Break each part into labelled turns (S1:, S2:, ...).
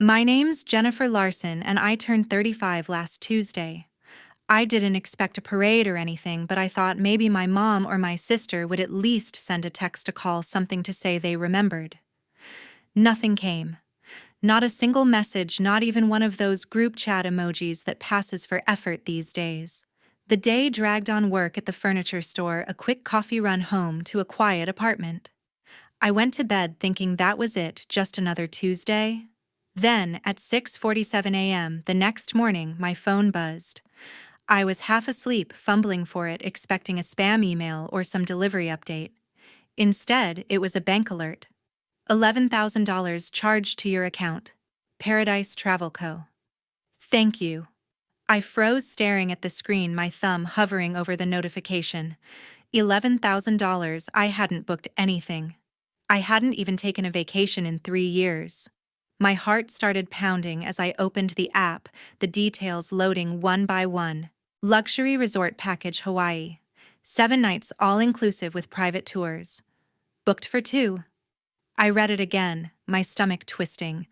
S1: My name's Jennifer Larson, and I turned 35 last Tuesday. I didn't expect a parade or anything, but I thought maybe my mom or my sister would at least send a text or call, something to say they remembered. Nothing came. Not a single message, not even one of those group chat emojis that passes for effort these days. The day dragged on: work at the furniture store, a quick coffee run home to a quiet apartment. I went to bed thinking that was it, just another Tuesday. Then, at 6:47 a.m. the next morning, my phone buzzed. I was half asleep, fumbling for it, expecting a spam email or some delivery update. Instead, it was a bank alert. $11,000 charged to your account. Paradise Travel Co. Thank you. I froze, staring at the screen, my thumb hovering over the notification. $11,000. I hadn't booked anything. I hadn't even taken a vacation in 3 years. My heart started pounding as I opened the app, the details loading one by one. Luxury resort package, Hawaii. 7 nights all-inclusive with private tours. Booked for 2. I read it again, my stomach twisting.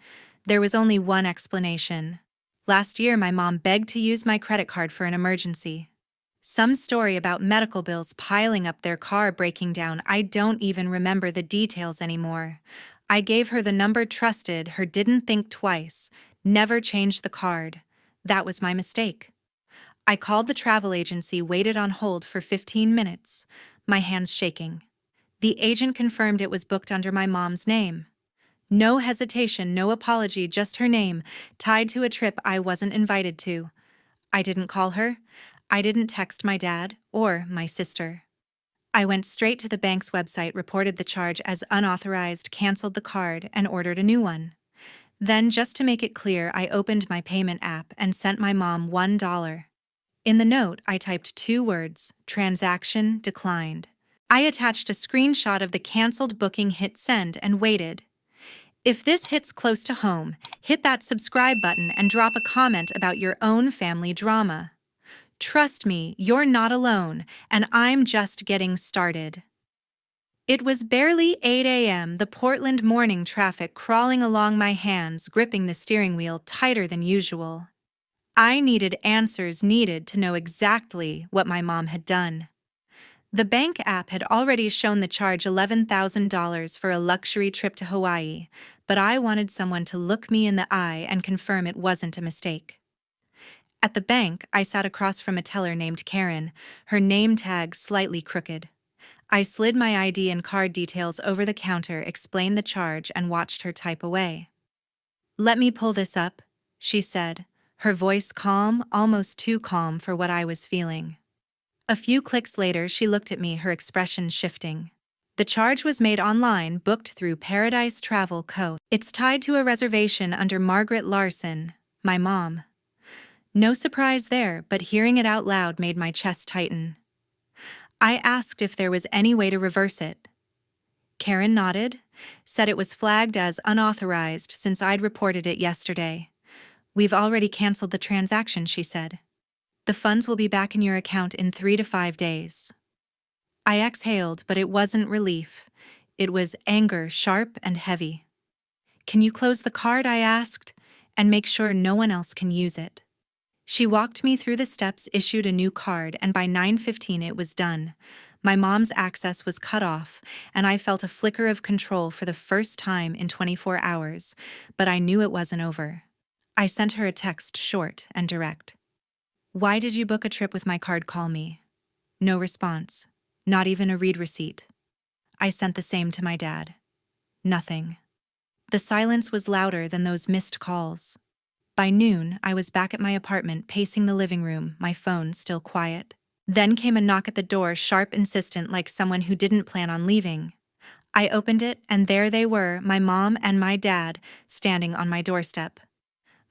S1: There was only one explanation. Last year, my mom begged to use my credit card for an emergency. Some story about medical bills piling up, their car breaking down. I don't even remember the details anymore. I gave her the number, trusted her, didn't think twice, never changed the card. That was my mistake. I called the travel agency, waited on hold for 15 minutes, my hands shaking. The agent confirmed it was booked under my mom's name. No hesitation, no apology, just her name, tied to a trip I wasn't invited to. I didn't call her. I didn't text my dad or my sister. I went straight to the bank's website, reported the charge as unauthorized, canceled the card, and ordered a new one. Then, just to make it clear, I opened my payment app and sent my mom $1. In the note, I typed 2 words: transaction declined. I attached a screenshot of the canceled booking, hit send, and waited. If this hits close to home, hit that subscribe button and drop a comment about your own family drama. Trust me, you're not alone, and I'm just getting started. It was barely 8 a.m., the Portland morning traffic crawling along my hands, gripping the steering wheel tighter than usual. I needed answers, needed to know exactly what my mom had done. The bank app had already shown the charge, $11,000 for a luxury trip to Hawaii, but I wanted someone to look me in the eye and confirm it wasn't a mistake. At the bank, I sat across from a teller named Karen, her name tag slightly crooked. I slid my ID and card details over the counter, explained the charge, and watched her type away. "Let me pull this up," she said, her voice calm, almost too calm for what I was feeling. A few clicks later, she looked at me, her expression shifting. The charge was made online, booked through Paradise Travel Co. It's tied to a reservation under Margaret Larson, my mom. No surprise there, but hearing it out loud made my chest tighten. I asked if there was any way to reverse it. Karen nodded, said it was flagged as unauthorized since I'd reported it yesterday. "We've already canceled the transaction," she said. "The funds will be back in your account in 3 to 5 days. I exhaled, but it wasn't relief. It was anger, sharp and heavy. "Can you close the card?" I asked, "and make sure no one else can use it?" She walked me through the steps, issued a new card, and by 9:15 it was done. My mom's access was cut off, and I felt a flicker of control for the first time in 24 hours, but I knew it wasn't over. I sent her a text, short and direct. "Why did you book a trip with my card? Call me." No response. Not even a read receipt. I sent the same to my dad. Nothing. The silence was louder than those missed calls. By noon, I was back at my apartment, pacing the living room, my phone still quiet. Then came a knock at the door, sharp, insistent, like someone who didn't plan on leaving. I opened it, and there they were, my mom and my dad, standing on my doorstep.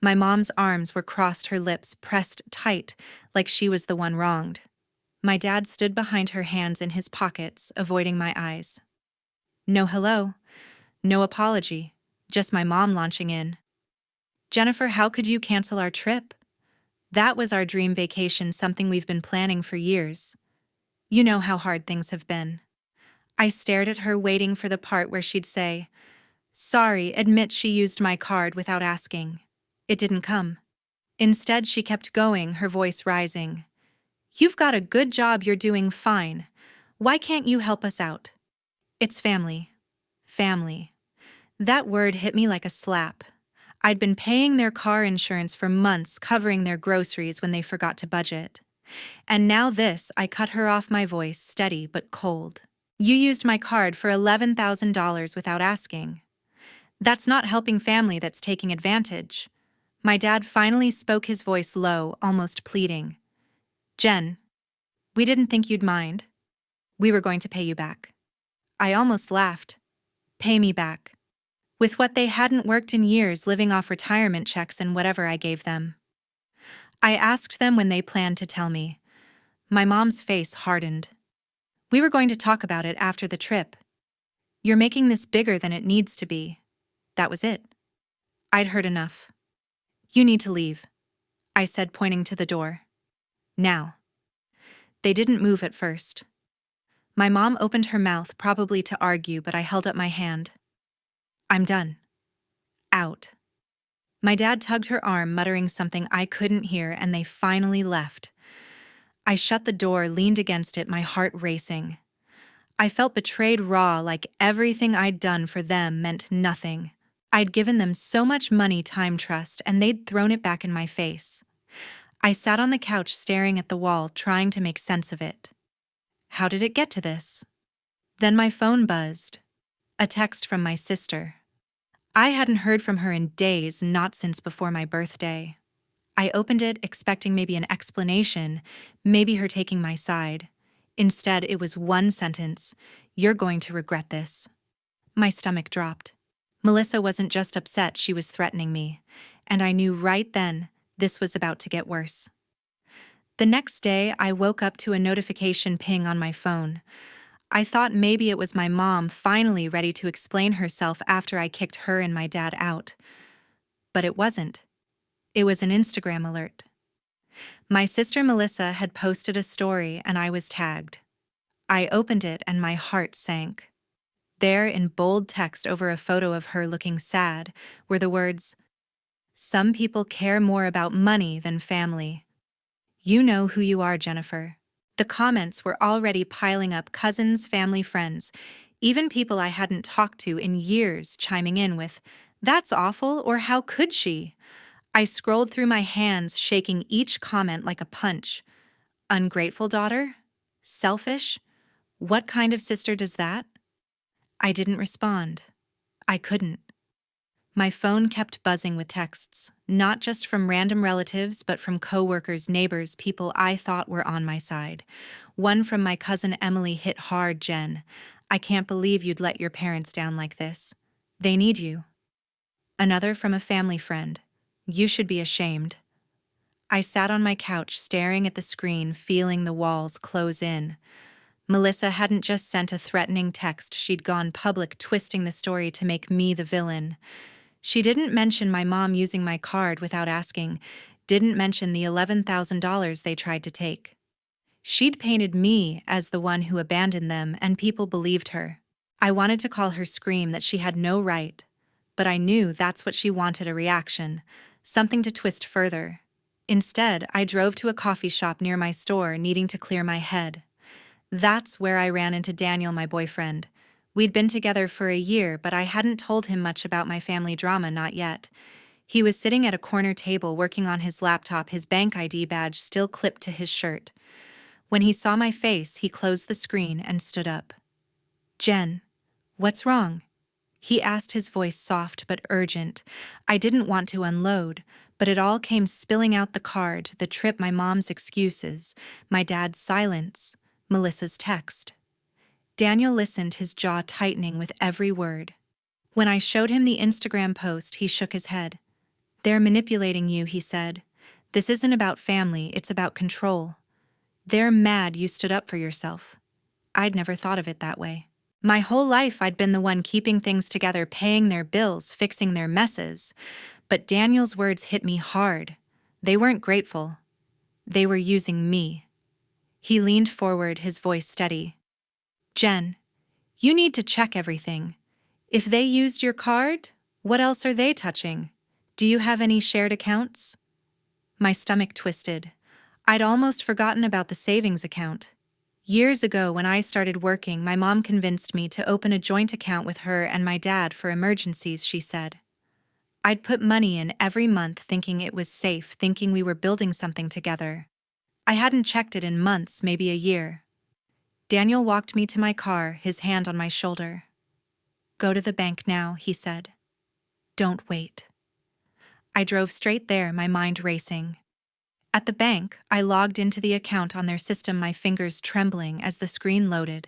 S1: My mom's arms were crossed, her lips pressed tight, like she was the one wronged. My dad stood behind her, hands in his pockets, avoiding my eyes. No hello, no apology, just my mom launching in. "Jennifer, how could you cancel our trip? That was our dream vacation, something we've been planning for years. You know how hard things have been." I stared at her, waiting for the part where she'd say, Sorry, admit she used my card without asking. It didn't come. Instead, she kept going, her voice rising. You've got a good job, you're doing fine. Why can't you help us out? It's family. Family. That word hit me like a slap. I'd been paying their car insurance for months, covering their groceries when they forgot to budget. And now this, I cut her off, my voice steady but cold. You used my card for $11,000 without asking. That's not helping family, that's taking advantage. My dad finally spoke, his voice low, almost pleading. Jen, we didn't think you'd mind. We were going to pay you back. I almost laughed. Pay me back. With what they hadn't worked in years, living off retirement checks and whatever I gave them. I asked them when they planned to tell me. My mom's face hardened. We were going to talk about it after the trip. You're making this bigger than it needs to be. That was it. I'd heard enough. You need to leave, I said, pointing to the door. Now. They didn't move at first. My mom opened her mouth, probably to argue, but I held up my hand. I'm done. Out. My dad tugged her arm, muttering something I couldn't hear, and they finally left. I shut the door, leaned against it, my heart racing. I felt betrayed raw, like everything I'd done for them meant nothing. I'd given them so much money, time, trust, and they'd thrown it back in my face. I sat on the couch staring at the wall, trying to make sense of it. How did it get to this? Then my phone buzzed. A text from my sister. I hadn't heard from her in days, not since before my birthday. I opened it, expecting maybe an explanation, maybe her taking my side. Instead, it was one sentence. You're going to regret this. My stomach dropped. Melissa wasn't just upset, she was threatening me. And I knew right then this was about to get worse. The next day, I woke up to a notification ping on my phone. I thought maybe it was my mom finally ready to explain herself after I kicked her and my dad out. But it wasn't. It was an Instagram alert. My sister Melissa had posted a story and I was tagged. I opened it and my heart sank. There, in bold text over a photo of her looking sad, were the words, "Some people care more about money than family. You know who you are, Jennifer." The comments were already piling up, cousins, family, friends, even people I hadn't talked to in years chiming in with, "That's awful," or "How could she?" I scrolled through, my hands shaking, each comment like a punch. Ungrateful daughter? Selfish? What kind of sister does that? I didn't respond. I couldn't. My phone kept buzzing with texts, not just from random relatives, but from coworkers, neighbors, people I thought were on my side. One from my cousin Emily hit hard. "Jen, I can't believe you'd let your parents down like this. They need you." Another from a family friend. "You should be ashamed." I sat on my couch, staring at the screen, feeling the walls close in. Melissa hadn't just sent a threatening text, she'd gone public, twisting the story to make me the villain. She didn't mention my mom using my card without asking, didn't mention the $11,000 they tried to take. She'd painted me as the one who abandoned them, and people believed her. I wanted to call her, scream that she had no right, but I knew that's what she wanted, a reaction, something to twist further. Instead, I drove to a coffee shop near my store, needing to clear my head. That's where I ran into Daniel, my boyfriend. We'd been together for a year, but I hadn't told him much about my family drama, not yet. He was sitting at a corner table working on his laptop, his bank ID badge still clipped to his shirt. When he saw my face, he closed the screen and stood up. "Jen, what's wrong?" he asked, his voice soft but urgent. I didn't want to unload, but it all came spilling out: the card, the trip, my mom's excuses, my dad's silence, Melissa's text. Daniel listened, his jaw tightening with every word. When I showed him the Instagram post, he shook his head. "They're manipulating you," he said. "This isn't about family, it's about control. They're mad you stood up for yourself." I'd never thought of it that way. My whole life I'd been the one keeping things together, paying their bills, fixing their messes. But Daniel's words hit me hard. They weren't grateful. They were using me. He leaned forward, his voice steady. "Jen, you need to check everything. If they used your card, what else are they touching? Do you have any shared accounts? My stomach twisted. I'd almost forgotten about the savings account. Years ago, when I started working, my mom convinced me to open a joint account with her and my dad for emergencies, she said. I'd put money in every month thinking it was safe, thinking we were building something together. I hadn't checked it in months, maybe a year. Daniel walked me to my car, his hand on my shoulder. Go to the bank now, he said. Don't wait. I drove straight there, my mind racing. At the bank, I logged into the account on their system, my fingers trembling as the screen loaded.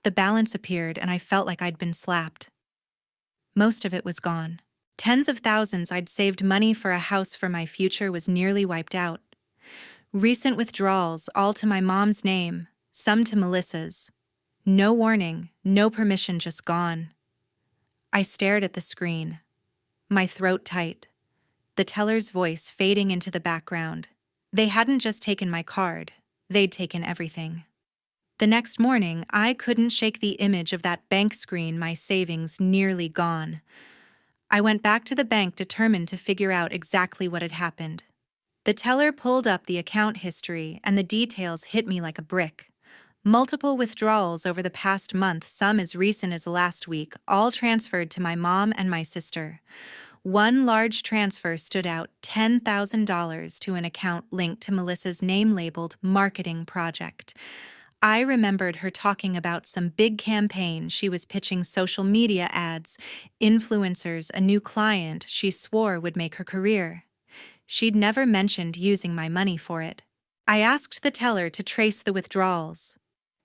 S1: The balance appeared and I felt like I'd been slapped. Most of it was gone. Tens of thousands I'd saved money for a house for my future was nearly wiped out. Recent withdrawals, all to my mom's name, some to Melissa's. No warning, no permission, just gone. I stared at the screen, my throat tight, the teller's voice fading into the background. They hadn't just taken my card, they'd taken everything. The next morning, I couldn't shake the image of that bank screen, my savings nearly gone. I went back to the bank determined to figure out exactly what had happened. The teller pulled up the account history and the details hit me like a brick. Multiple withdrawals over the past month, some as recent as last week, all transferred to my mom and my sister. One large transfer stood out, $10,000 to an account linked to Melissa's name labeled marketing project. I remembered her talking about some big campaign she was pitching, social media ads, influencers, a new client she swore would make her career. She'd never mentioned using my money for it. I asked the teller to trace the withdrawals.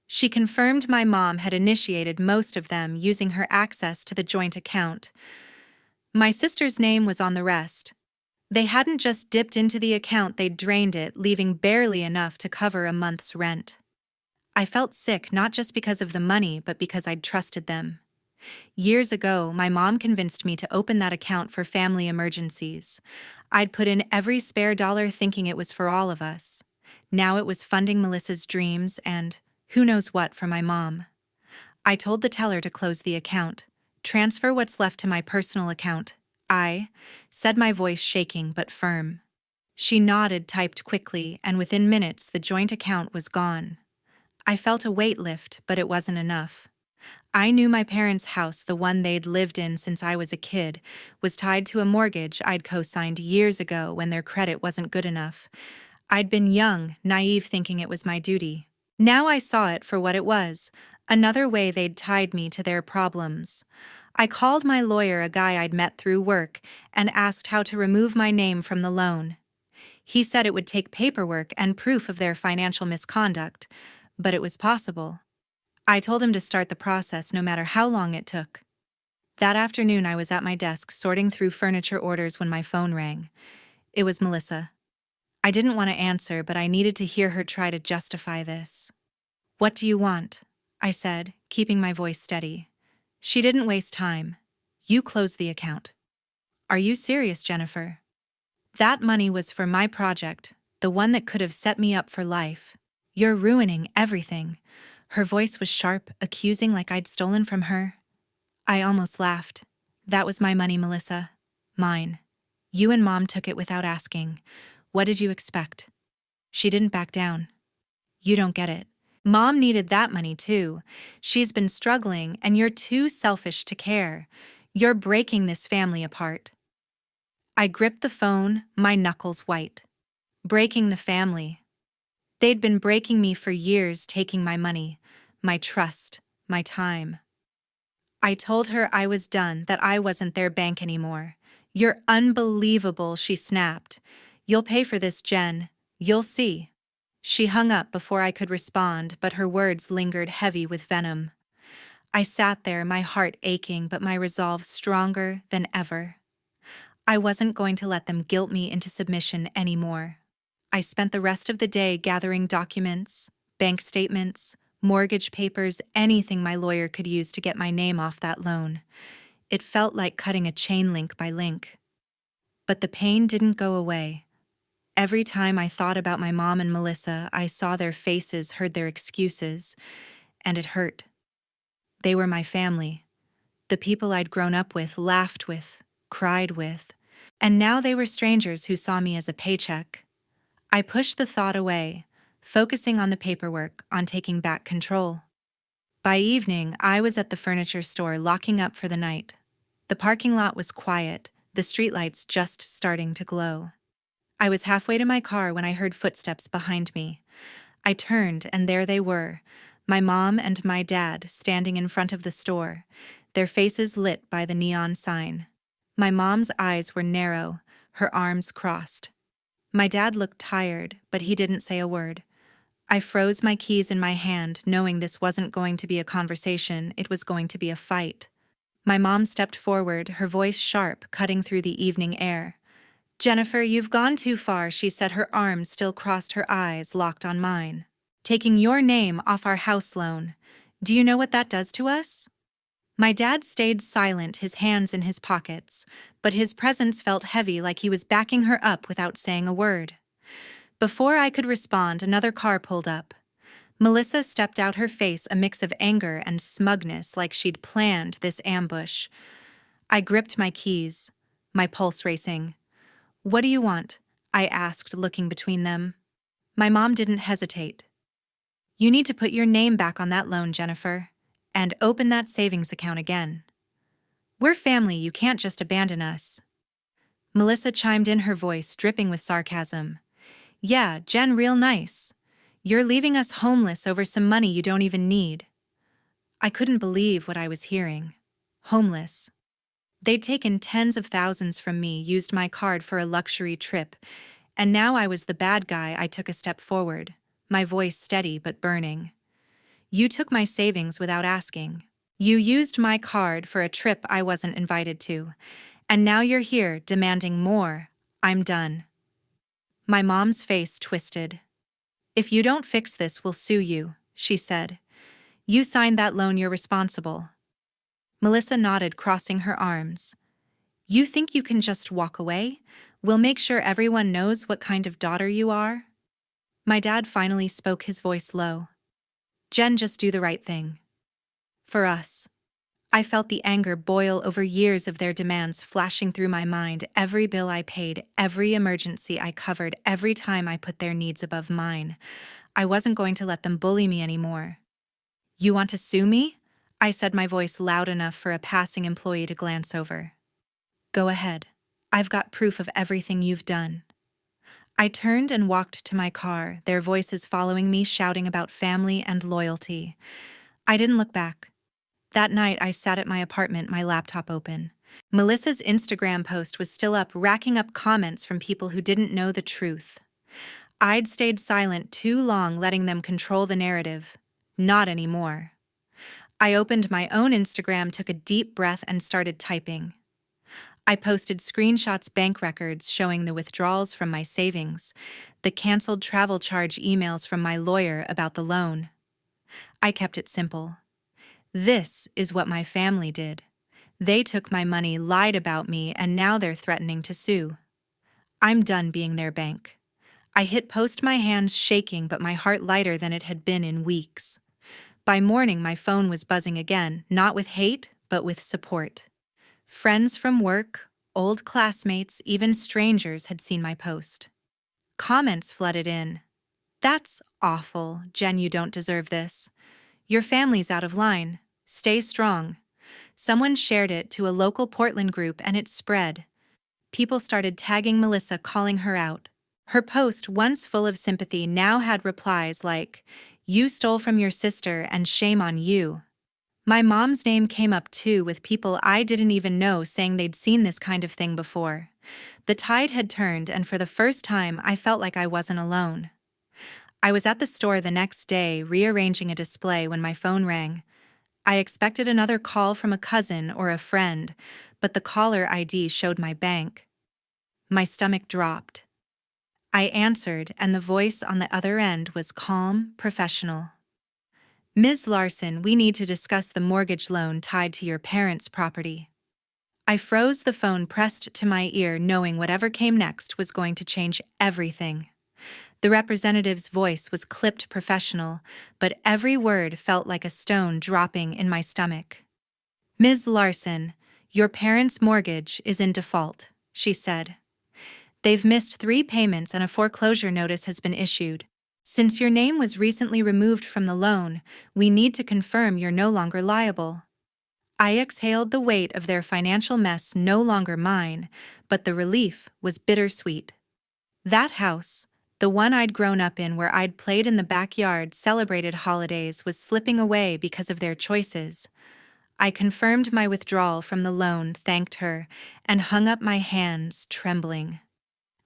S1: She confirmed my mom had initiated most of them using her access to the joint account. My sister's name was on the rest. They hadn't just dipped into the account, they'd drained it, leaving barely enough to cover a month's rent. I felt sick not just because of the money, but because I'd trusted them. Years ago, my mom convinced me to open that account for family emergencies. I'd put in every spare dollar thinking it was for all of us. Now it was funding Melissa's dreams and who knows what for my mom. I told the teller to close the account, transfer what's left to my personal account. I said, my voice shaking but firm. She nodded, typed quickly, and within minutes the joint account was gone. I felt a weight lift, but it wasn't enough. I knew my parents' house, the one they'd lived in since I was a kid, was tied to a mortgage I'd co-signed years ago when their credit wasn't good enough. I'd been young, naive, thinking it was my duty. Now I saw it for what it was, another way they'd tied me to their problems. I called my lawyer, a guy I'd met through work, and asked how to remove my name from the loan. He said it would take paperwork and proof of their financial misconduct, but it was possible. I told him to start the process no matter how long it took. That afternoon I was at my desk sorting through furniture orders when my phone rang. It was Melissa. I didn't want to answer, but I needed to hear her try to justify this. What do you want? I said, keeping my voice steady. She didn't waste time. You closed the account. Are you serious, Jennifer? That money was for my project, the one that could have set me up for life. You're ruining everything. Her voice was sharp, accusing, like I'd stolen from her. I almost laughed. That was my money, Melissa. Mine. You and Mom took it without asking. What did you expect? She didn't back down. You don't get it. Mom needed that money too. She's been struggling, and you're too selfish to care. You're breaking this family apart. I gripped the phone, my knuckles white. Breaking the family. They'd been breaking me for years, taking my money, my trust, my time. I told her I was done, that I wasn't their bank anymore. You're unbelievable, she snapped. You'll pay for this, Jen. You'll see. She hung up before I could respond, but her words lingered heavy with venom. I sat there, my heart aching, but my resolve stronger than ever. I wasn't going to let them guilt me into submission anymore. I spent the rest of the day gathering documents, bank statements, mortgage papers, anything my lawyer could use to get my name off that loan. It felt like cutting a chain link by link. But the pain didn't go away. Every time I thought about my mom and Melissa, I saw their faces, heard their excuses, and it hurt. They were my family. The people I'd grown up with, laughed with, cried with, and now they were strangers who saw me as a paycheck. I pushed the thought away, focusing on the paperwork, on taking back control. By evening, I was at the furniture store locking up for the night. The parking lot was quiet, the streetlights just starting to glow. I was halfway to my car when I heard footsteps behind me. I turned, and there they were, my mom and my dad standing in front of the store, their faces lit by the neon sign. My mom's eyes were narrow, her arms crossed. My dad looked tired, but he didn't say a word. I froze my keys in my hand, knowing this wasn't going to be a conversation, it was going to be a fight. My mom stepped forward, her voice sharp, cutting through the evening air. "Jennifer, you've gone too far," she said, her arms still crossed, her eyes locked on mine. "Taking your name off our house loan. Do you know what that does to us?" My dad stayed silent, his hands in his pockets, but his presence felt heavy, like he was backing her up without saying a word. Before I could respond, another car pulled up. Melissa stepped out, her face a mix of anger and smugness, like she'd planned this ambush. I gripped my keys, my pulse racing. "What do you want?" I asked, looking between them. My mom didn't hesitate. "You need to put your name back on that loan, Jennifer, and open that savings account again. We're family, you can't just abandon us." Melissa chimed in, her voice dripping with sarcasm. "Yeah, Jen, real nice. You're leaving us homeless over some money you don't even need." I couldn't believe what I was hearing. Homeless. They'd taken tens of thousands from me, used my card for a luxury trip, and now I was the bad guy. I took a step forward, my voice steady but burning. "You took my savings without asking. You used my card for a trip I wasn't invited to, and now you're here demanding more. I'm done." My mom's face twisted. "If you don't fix this, we'll sue you," she said. "You signed that loan, you're responsible." Melissa nodded, crossing her arms. "You think you can just walk away? We'll make sure everyone knows what kind of daughter you are." My dad finally spoke, his voice low. "Jen, just do the right thing. For us." I felt the anger boil over, years of their demands flashing through my mind, every bill I paid, every emergency I covered, every time I put their needs above mine. I wasn't going to let them bully me anymore. "You want to sue me?" I said, my voice loud enough for a passing employee to glance over. "Go ahead. I've got proof of everything you've done." I turned and walked to my car, their voices following me, shouting about family and loyalty. I didn't look back. That night, I sat at my apartment, my laptop open. Melissa's Instagram post was still up, racking up comments from people who didn't know the truth. I'd stayed silent too long, letting them control the narrative. Not anymore. I opened my own Instagram, took a deep breath, and started typing. I posted screenshots, bank records showing the withdrawals from my savings, the canceled travel charge emails from my lawyer about the loan. I kept it simple. This is what my family did. They took my money, lied about me, and now they're threatening to sue. I'm done being their bank. I hit post, my hands shaking, but my heart lighter than it had been in weeks. By morning, my phone was buzzing again, not with hate, but with support. Friends from work, old classmates, even strangers had seen my post. Comments flooded in. "That's awful, Jen, you don't deserve this. Your family's out of line. Stay strong." Someone shared it to a local Portland group and it spread. People started tagging Melissa, calling her out. Her post, once full of sympathy, now had replies like, "You stole from your sister and shame on you." My mom's name came up too, with people I didn't even know saying they'd seen this kind of thing before. The tide had turned, and for the first time I felt like I wasn't alone. I was at the store the next day, rearranging a display, when my phone rang. I expected another call from a cousin or a friend, but the caller ID showed my bank. My stomach dropped. I answered, and the voice on the other end was calm, professional. "Ms. Larson, we need to discuss the mortgage loan tied to your parents' property." I froze, the phone pressed to my ear, knowing whatever came next was going to change everything. The representative's voice was clipped, professional, but every word felt like a stone dropping in my stomach. Ms. Larson, your parents' mortgage is in default, she said. They've missed 3 payments and a foreclosure notice has been issued. Since your name was recently removed from the loan, we need to confirm you're no longer liable. I exhaled the weight of their financial mess, no longer mine, but the relief was bittersweet. That house, the one I'd grown up in where I'd played in the backyard, celebrated holidays, was slipping away because of their choices. I confirmed my withdrawal from the loan, thanked her, and hung up my hands, trembling.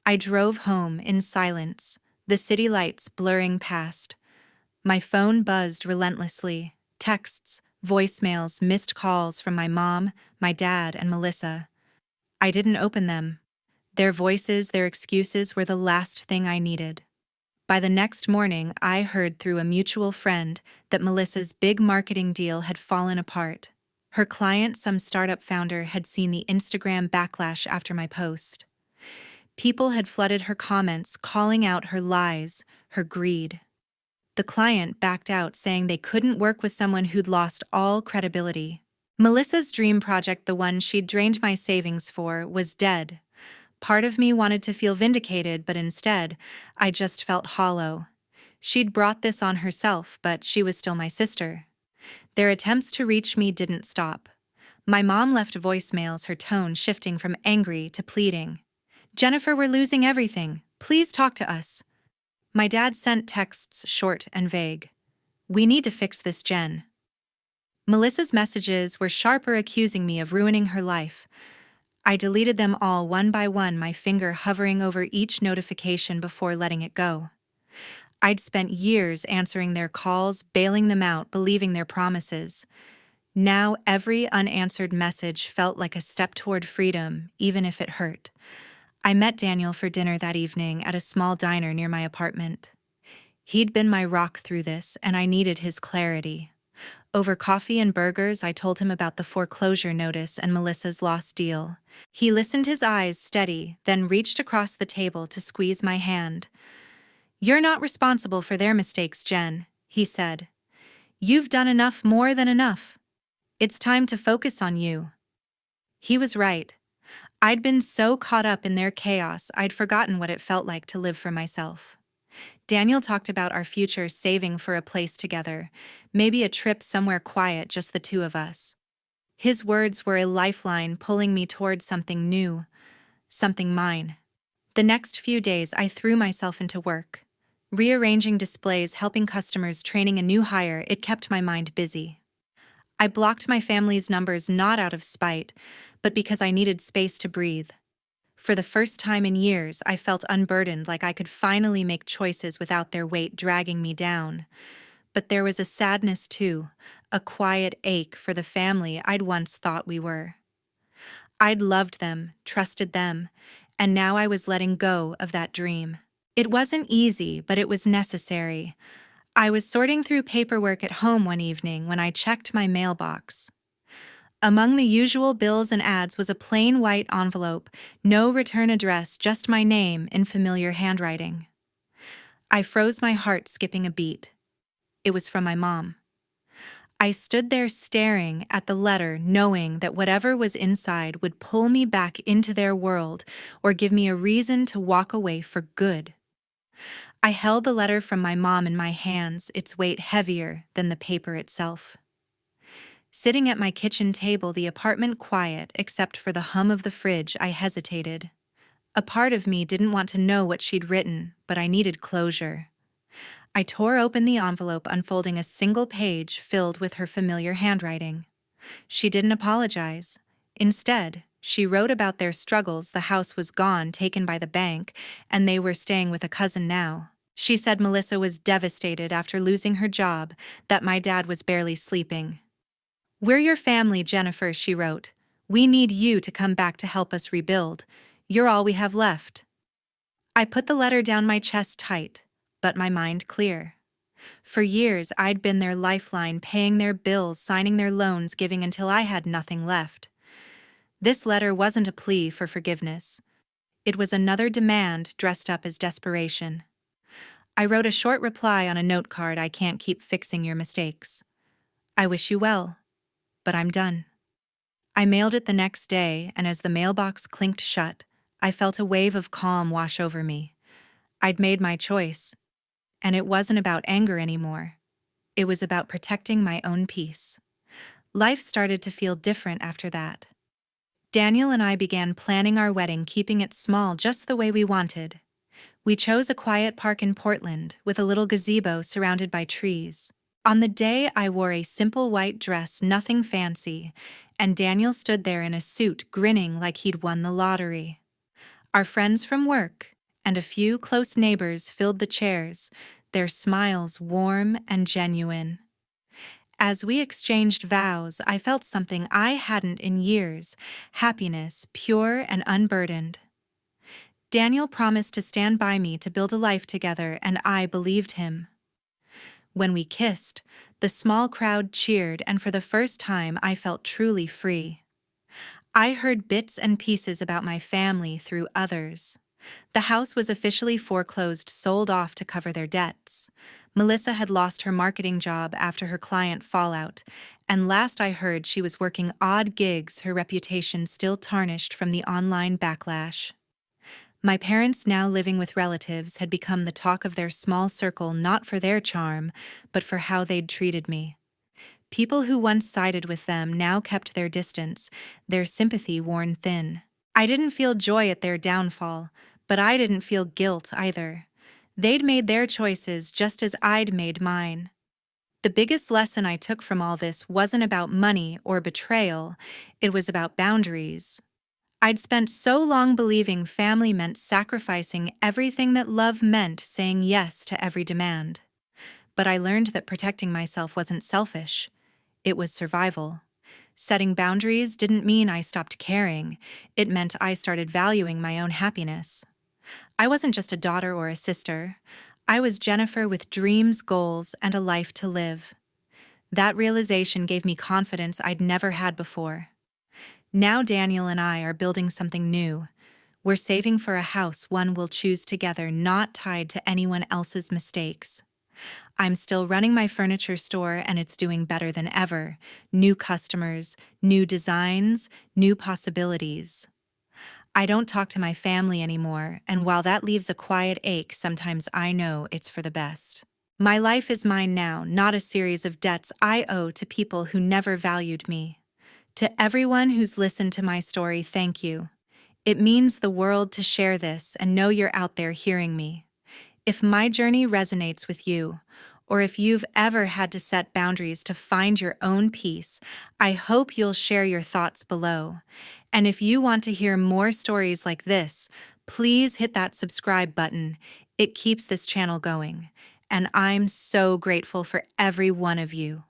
S1: I drove home in silence, the city lights blurring past. My phone buzzed relentlessly, texts, voicemails, missed calls from my mom, my dad, and Melissa. I didn't open them. Their voices, their excuses were the last thing I needed. By the next morning, I heard through a mutual friend that Melissa's big marketing deal had fallen apart. Her client, some startup founder, had seen the Instagram backlash after my post. People had flooded her comments, calling out her lies, her greed. The client backed out, saying they couldn't work with someone who'd lost all credibility. Melissa's dream project, the one she'd drained my savings for, was dead. Part of me wanted to feel vindicated, but instead, I just felt hollow. She'd brought this on herself, but she was still my sister. Their attempts to reach me didn't stop. My mom left voicemails, her tone shifting from angry to pleading. "Jennifer, we're losing everything. Please talk to us." My dad sent texts, short and vague. "We need to fix this, Jen." Melissa's messages were sharper, accusing me of ruining her life. I deleted them all one by one, my finger hovering over each notification before letting it go. I'd spent years answering their calls, bailing them out, believing their promises. Now every unanswered message felt like a step toward freedom, even if it hurt. I met Daniel for dinner that evening at a small diner near my apartment. He'd been my rock through this, and I needed his clarity. Over coffee and burgers, I told him about the foreclosure notice and Melissa's lost deal. He listened, his eyes steady, then reached across the table to squeeze my hand. "You're not responsible for their mistakes, Jen," he said. "You've done enough, more than enough. It's time to focus on you." He was right. I'd been so caught up in their chaos, I'd forgotten what it felt like to live for myself. Daniel talked about our future, saving for a place together, maybe a trip somewhere quiet, just the two of us. His words were a lifeline, pulling me toward something new, something mine. The next few days, I threw myself into work. Rearranging displays, helping customers, training a new hire, it kept my mind busy. I blocked my family's numbers not out of spite, but because I needed space to breathe. For the first time in years, I felt unburdened, like I could finally make choices without their weight dragging me down. But there was a sadness too, a quiet ache for the family I'd once thought we were. I'd loved them, trusted them, and now I was letting go of that dream. It wasn't easy, but it was necessary. I was sorting through paperwork at home one evening when I checked my mailbox. Among the usual bills and ads was a plain white envelope, no return address, just my name in familiar handwriting. I froze, my heart skipping a beat. It was from my mom. I stood there staring at the letter, knowing that whatever was inside would pull me back into their world or give me a reason to walk away for good. I held the letter from my mom in my hands, its weight heavier than the paper itself. Sitting at my kitchen table, the apartment quiet except for the hum of the fridge, I hesitated. A part of me didn't want to know what she'd written, but I needed closure. I tore open the envelope, unfolding a single page filled with her familiar handwriting. She didn't apologize. Instead, she wrote about their struggles. The house was gone, taken by the bank, and they were staying with a cousin now. She said Melissa was devastated after losing her job, that my dad was barely sleeping. "We're your family, Jennifer," she wrote. "We need you to come back to help us rebuild. You're all we have left." I put the letter down, my chest tight, but my mind clear. For years, I'd been their lifeline, paying their bills, signing their loans, giving until I had nothing left. This letter wasn't a plea for forgiveness. It was another demand dressed up as desperation. I wrote a short reply on a note card: "I can't keep fixing your mistakes. I wish you well, but I'm done." I mailed it the next day, and as the mailbox clinked shut, I felt a wave of calm wash over me. I'd made my choice, and it wasn't about anger anymore. It was about protecting my own peace. Life started to feel different after that. Daniel and I began planning our wedding, keeping it small just the way we wanted. We chose a quiet park in Portland with a little gazebo surrounded by trees. On the day, I wore a simple white dress, nothing fancy, and Daniel stood there in a suit, grinning like he'd won the lottery. Our friends from work and a few close neighbors filled the chairs, their smiles warm and genuine. As we exchanged vows, I felt something I hadn't in years: happiness, pure and unburdened. Daniel promised to stand by me to build a life together, and I believed him. When we kissed, the small crowd cheered, and for the first time I felt truly free. I heard bits and pieces about my family through others. The house was officially foreclosed, sold off to cover their debts. Melissa had lost her marketing job after her client fallout, and last I heard she was working odd gigs, her reputation still tarnished from the online backlash. My parents, now living with relatives, had become the talk of their small circle, not for their charm, but for how they'd treated me. People who once sided with them now kept their distance, their sympathy worn thin. I didn't feel joy at their downfall, but I didn't feel guilt either. They'd made their choices just as I'd made mine. The biggest lesson I took from all this wasn't about money or betrayal, it was about boundaries. I'd spent so long believing family meant sacrificing everything that love meant saying yes to every demand. But I learned that protecting myself wasn't selfish. It was survival. Setting boundaries didn't mean I stopped caring. It meant I started valuing my own happiness. I wasn't just a daughter or a sister. I was Jennifer with dreams, goals, and a life to live. That realization gave me confidence I'd never had before. Now Daniel and I are building something new. We're saving for a house one we'll choose together, not tied to anyone else's mistakes. I'm still running my furniture store, and it's doing better than ever. New customers, new designs, new possibilities. I don't talk to my family anymore, and while that leaves a quiet ache, sometimes I know it's for the best. My life is mine now, not a series of debts I owe to people who never valued me. To everyone who's listened to my story, thank you. It means the world to share this and know you're out there hearing me. If my journey resonates with you, or if you've ever had to set boundaries to find your own peace, I hope you'll share your thoughts below. And if you want to hear more stories like this, please hit that subscribe button. It keeps this channel going. And I'm so grateful for every one of you.